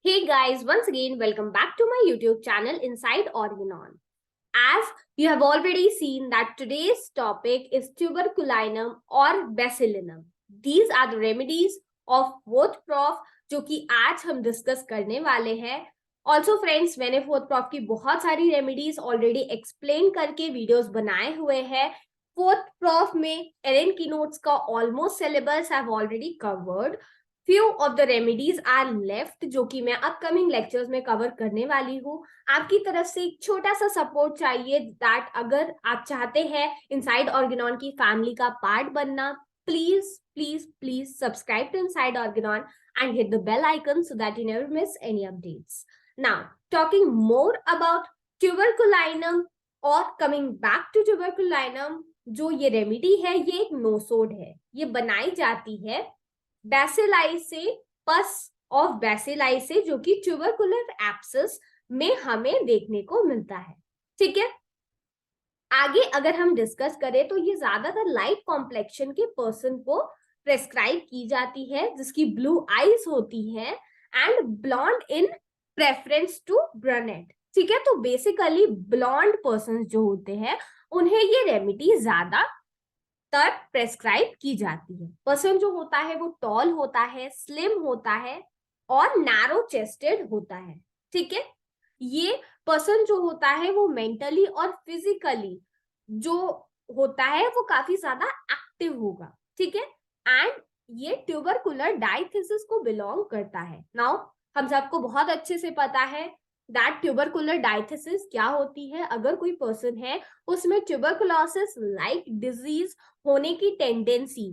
Hey guys, once again, welcome back to my YouTube channel Inside Organon. As you have already seen that today's topic is tuberculinum or bacillinum. These are the remedies of fourth prof जो कि आज हम discuss करने वाले हैं. Also friends, मैंने fourth prof की बहुत सारी रेमेडीज ऑलरेडी एक्सप्लेन करके वीडियोस बनाए हुए हैं. फोर्थ प्रॉफ में एरन की नोट्स का almost syllabus have already covered. Few of the remedies are left जो कि मैं अपकमिंग लेक्चर्स में कवर करने वाली हूँ. आपकी तरफ से एक छोटा सा सपोर्ट चाहिए दैट अगर आप चाहते हैं इनसाइड ऑर्गेनॉन की फैमिली का पार्ट बनना, please please please subscribe to Inside Organon and hit the bell icon so that you never miss any updates. Now, talking more about tuberculinum or coming back to tuberculinum, जो ये remedy है ये एक nosode है. ये बनाई जाती है बैसिलाई से, पस ऑफ बैसिलाई से, जो कि ट्यूबरकुलर एब्सेस में हमें देखने को मिलता है. ठीक है, आगे अगर हम डिस्कस करें तो ये ज्यादातर लाइट कॉम्प्लेक्शन के पर्सन को प्रेस्क्राइब की जाती है जिसकी ब्लू आईज होती है and blonde in preference to brunette. ठीक है, तो बेसिकली ब्लॉन्ड पर्सन जो होते हैं उन्हें ये रेमेडी ज्यादा तर प्रेस्क्राइब की जाती है. पर्सन जो होता है वो टॉल होता है, स्लिम होता है और नैरो चेस्टेड होता है. ठीक है, ये पर्सन जो होता है वो मेंटली और फिजिकली जो होता है वो काफी ज्यादा एक्टिव होगा. ठीक है, एंड ये ट्यूबरकुलर डायथिसिस को बिलोंग करता है. नाउ हम सबको बहुत अच्छे से पता है दैट ट्यूबरकुलर डायथिसिस क्या होती है. अगर कोई पर्सन है उसमें ट्यूबरकुलोसिस लाइक डिजीज होने की टेंडेंसी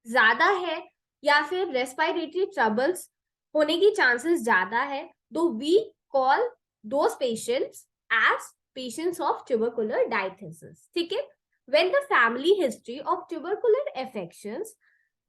ज्यादा है या फिर रेस्पिरेटरी ट्रबल्स होने की चांसेस ज्यादा है, तो we call those patients as patients of tubercular diathesis. ठीक है, when the family history of tubercular affections,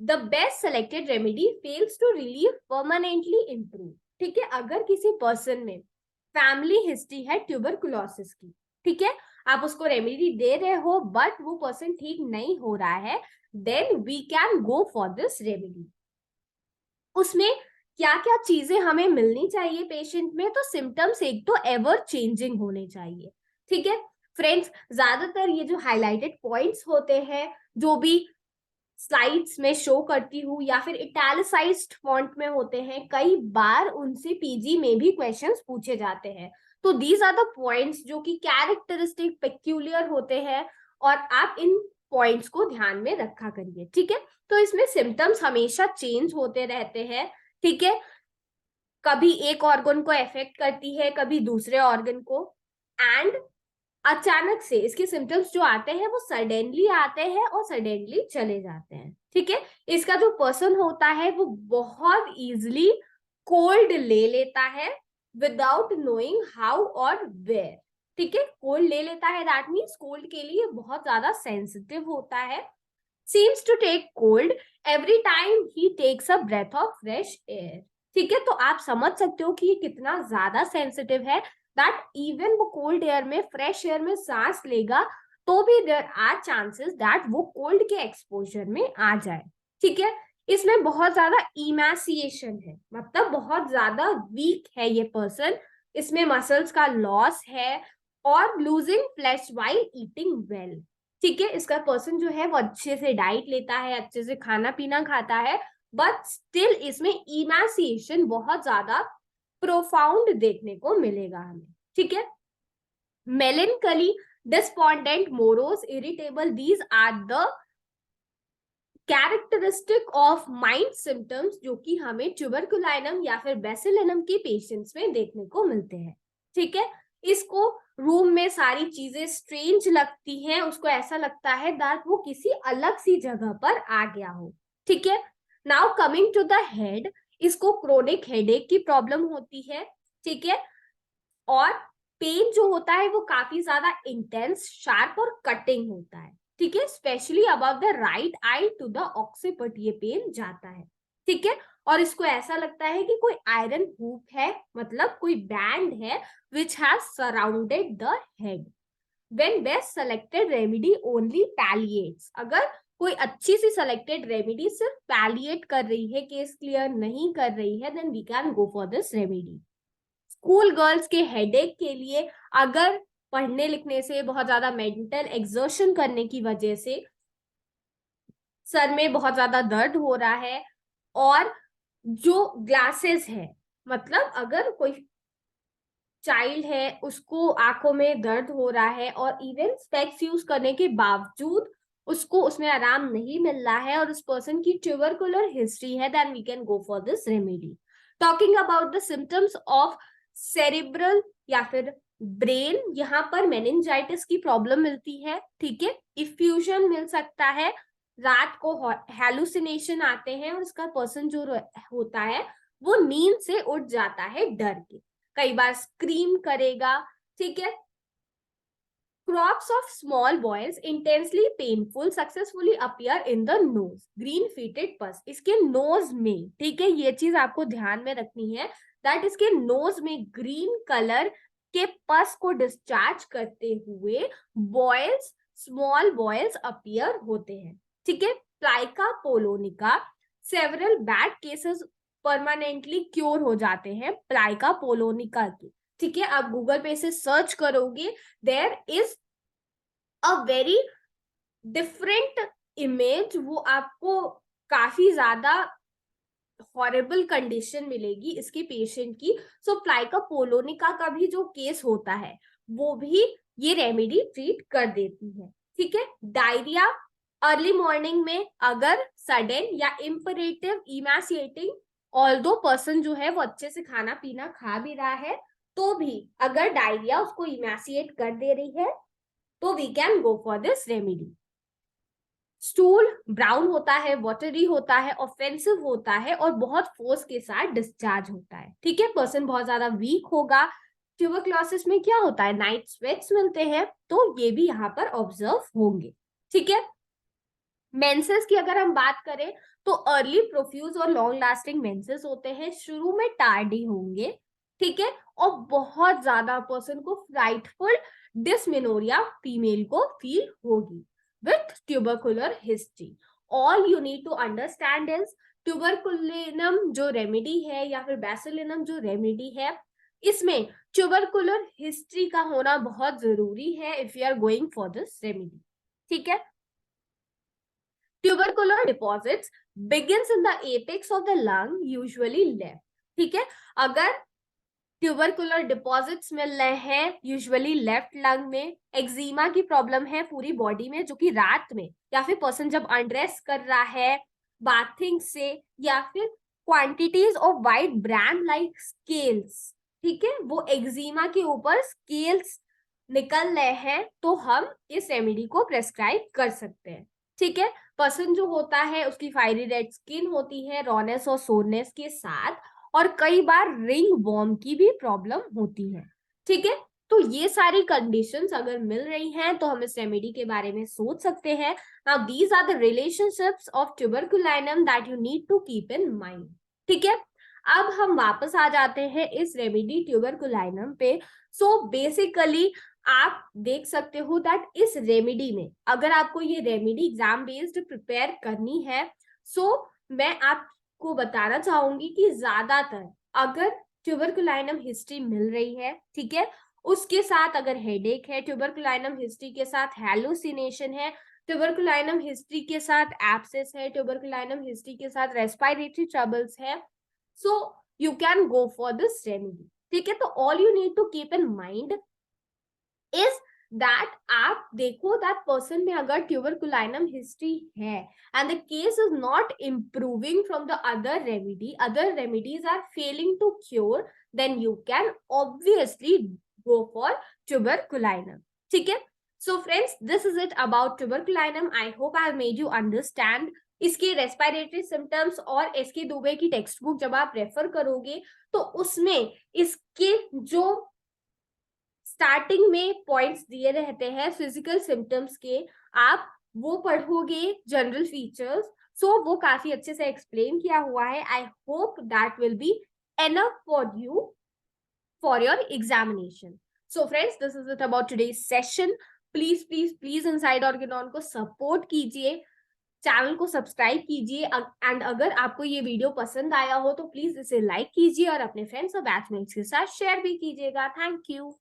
the best selected remedy fails to relieve permanently improve. ठीक है, अगर किसी पर्सन में फैमिली हिस्ट्री है ट्यूबरकुलोसिस की, ठीक है, आप उसको रेमेडी दे रहे हो बट वो पर्सन ठीक नहीं हो रहा है, then we can go for this remedy. उसमें क्या क्या चीजें हमें मिलनी चाहिए पेशेंट में, तो सिम्टम्स एक तो एवर चेंजिंग होने चाहिए. ठीक है फ्रेंड्स, ज्यादातर ये जो हाईलाइटेड पॉइंट्स होते हैं जो भी स्लाइड्स में शो करती हूँ या फिर इटैलिसाइज्ड फॉन्ट में होते हैं, कई बार उनसे पीजी में भी क्वेश्चंस पूछे जाते हैं. तो दीज आर द पॉइंट्स जो कि कैरेक्टरिस्टिक पेक्यूलियर होते हैं और आप इन पॉइंट्स को ध्यान में रखा करिए. ठीक है, तो इसमें सिम्टम्स हमेशा चेंज होते रहते हैं. ठीक है, कभी एक ऑर्गन को इफेक्ट करती है, कभी दूसरे ऑर्गन को, एंड अचानक से इसके सिम्टम्स जो आते हैं वो सडनली आते हैं और सडनली चले जाते हैं. ठीक है, इसका जो पर्सन होता है वो बहुत इजीली कोल्ड ले लेता है विदाउट नोइंग हाउ और वेयर. ठीक है, कोल्ड ले लेता है, दैट मीन्स कोल्ड के लिए बहुत ज्यादा सेंसिटिव होता है. Seems to take cold every time he takes a breath of fresh air. ठीक है, तो आप समझ सकते हो कि ये कितना ज्यादा सेंसिटिव है दैट इवन वो कोल्ड एयर में, फ्रेश एयर में सांस लेगा तो भी देयर आर चांसेस दैट वो कोल्ड के एक्सपोजर में आ जाए. ठीक है, इसमें बहुत ज्यादा इमैसिएशन है, मतलब बहुत ज्यादा वीक है ये पर्सन. इसमें मसल्स का लॉस है और losing flash while eating well. ठीक है, इसका पर्सन जो है वो अच्छे से डाइट लेता है, अच्छे से खाना पीना खाता है, बट स्टिल इसमें इमैसिएशन बहुत ज्यादा प्रोफाउंड देखने को मिलेगा हमें. ठीक है, melancholy, despondent, morose, irritable, these are the characteristic of mind symptoms जो कि हमें ट्यूबरकुलिनम या फिर बैसिलिनम के पेशेंट्स में देखने को मिलते हैं. ठीक है, इसको रूम में सारी चीजें स्ट्रेंज लगती हैं, उसको ऐसा लगता है दैट वो किसी अलग सी जगह पर आ गया हो. ठीक है, now coming to the head, इसको क्रोनिक हेडेक की प्रॉब्लम होती है. ठीक है, और पेन जो होता है वो काफी ज्यादा इंटेंस, शार्प और कटिंग होता है. ठीक है, specially above the right eye to the occiput ये पेन जाता है. ठीक है, और इसको ऐसा लगता है कि कोई आयरन हुक है, मतलब कोई बैंड है which has surrounded the head. When best selected remedy only palliates, अगर कोई अच्छी सी सेलेक्टेड रेमेडी सिर्फ पैलिएट कर रही है, केस क्लियर नहीं कर रही है, then we can go for this remedy. School girls के हेडेक के लिए, अगर पढ़ने लिखने से बहुत ज्यादा मेंटल एक्सर्शन करने की वजह से सर में बहुत ज्यादा दर्द हो रहा है, और जो ग्लासेस है, मतलब अगर कोई चाइल्ड है उसको आंखों में दर्द हो रहा है और इवन स्पेक्स यूज करने के बावजूद उसको उसमें आराम नहीं मिल रहा है और उस पर्सन की ट्यूबरकुलर हिस्ट्री है, then we can go for this remedy. Talking about the symptoms of cerebral या फिर ब्रेन, यहाँ पर मेनिंजाइटिस की प्रॉब्लम मिलती है, ठीक है, इफ्यूजन मिल सकता है, रात को हेलुसिनेशन आते हैं और उसका पर्सन जो होता है वो नींद से उठ जाता है डर के, कई बार स्क्रीम करेगा, ठीक है। Crops of small boils intensely painful successfully appear in the nose. Green fetid pus, इसके नोज में, ठीक है, ये चीज आपको ध्यान में रखनी है दैट इसके नोज में ग्रीन कलर के पस को डिस्चार्ज करते हुए बॉयल्स, स्मॉल बॉयल्स अपीयर होते हैं, ठीक है। Plica polonica, several bad cases permanently cure हो जाते हैं प्लाइका पोलोनिका के, ठीक है। आप गूगल पे से सर्च करोगे, there is a very different image, वो आपको काफी ज्यादा हॉरेबल कंडीशन मिलेगी इसके पेशेंट की। सो प्लाइका पोलोनिका का भी जो केस होता है वो भी ये रेमेडी ट्रीट कर देती है, ठीक है। डायरिया अर्ली मॉर्निंग में अगर सडन या इम्परेटिव इमैसिएटिंग, ऑल्दो पर्सन जो है वो अच्छे से खाना पीना खा भी रहा है तो भी अगर डायरिया उसको इमैसिएट कर दे रही है तो we can go for this remedy. Stool brown होता है, वाटरी होता है, ऑफेंसिव होता है और बहुत फोर्स के साथ डिस्चार्ज होता है, ठीक है। पर्सन बहुत ज्यादा वीक होगा। ट्यूबरक्लोसिस में क्या होता है, नाइट स्वेट्स मिलते हैं, तो ये भी यहाँ पर ऑब्जर्व होंगे, ठीक है। मेंसेस की अगर हम बात करें तो अर्ली प्रोफ्यूज और लॉन्ग लास्टिंग मेंसेस होते हैं, शुरू में टार्डी होंगे, ठीक है, और बहुत ज्यादा पर्सन को फ्राइटफुल डिसमेनोरिया फीमेल को फील होगी with tubercular history. All you need to understand is tuberculinum जो रेमेडी है या फिर बैसिलिनम जो रेमेडी है, इसमें ट्यूबरकुलर हिस्ट्री का होना बहुत जरूरी है if you are going for this remedy, ठीक है। Tubercular deposits begins in the apex of the lung, usually left, ठीक है। अगर ट्यूबरकुलर डिपॉजिट्स मिल रहे हैं यूजुअली लेफ्ट लंग में, एक्जिमा की प्रॉब्लम है पूरी बॉडी में जो कि रात में या फिर पर्सन जब अनड्रेस कर रहा है बाथिंग से, या फिर quantities of white brand like scales, ठीक है, वो एक्जिमा के ऊपर स्केल्स निकल रहे हैं तो हम इस रेमेडी को प्रेस्क्राइब कर सकते हैं, ठीक है। पर्सन जो होता है उसकी फायरी रेड स्किन होती है रॉनेस और सोरनेस के साथ, और कई बार रिंग वॉर्म की भी प्रॉब्लम होती है, ठीक है। तो ये सारी कंडीशंस अगर मिल रही हैं तो हम इस रेमेडी के बारे में सोच सकते हैं। Now these are the relationships of tuberculinum that you need to keep in mind, ठीक है। अब हम वापस आ जाते हैं इस रेमेडी ट्यूबरकुलाइनम पे। सो बेसिकली आप देख सकते हो दैट इस रेमेडी में अगर आपको ये रेमेडी एग्जाम बेस्ड प्रिपेयर करनी है, सो मैं आपको बताना चाहूंगी कि ज्यादातर अगर ट्यूबरकुलाइनम हिस्ट्री मिल रही है, ठीक है, उसके साथ अगर हेडेक है, ट्यूबरकुलाइनम हिस्ट्री के साथ हेलुसिनेशन है, ट्यूबरकुलाइनम हिस्ट्री के साथ एब्सेस है, ट्यूबरकुलाइनम हिस्ट्री के साथ रेस्पिरेटरी ट्रबल्स है, so you can go for this remedy, ठीक है। तो all you need to keep in mind is that आप देखो दैट पर्सन में अगर ट्यूबरकुलाइनम हिस्ट्री है and the case is not improving from the other remedies are failing to cure, then you can obviously go for tuberculinum, ठीक है। So friends, this is it about tuberculinum. I hope I have made you understand इसके respiratory symptoms, और SK Dubey की text book जब आप refer करोगे तो उसमें इसके जो स्टार्टिंग में पॉइंट्स दिए रहते हैं फिजिकल सिम्टम्स के, आप वो पढ़ोगे जनरल फीचर्स, सो वो काफी अच्छे से एक्सप्लेन किया हुआ है। I hope that will be enough for you for your examination. So friends, this is it about today's session. Please please please inside Organon को सपोर्ट कीजिए, चैनल को सब्सक्राइब कीजिए एंड अगर आपको ये वीडियो पसंद आया हो तो प्लीज इसे लाइक कीजिए और अपने फ्रेंड्स और बैचमेट्स के साथ शेयर भी कीजिएगा। Thank you.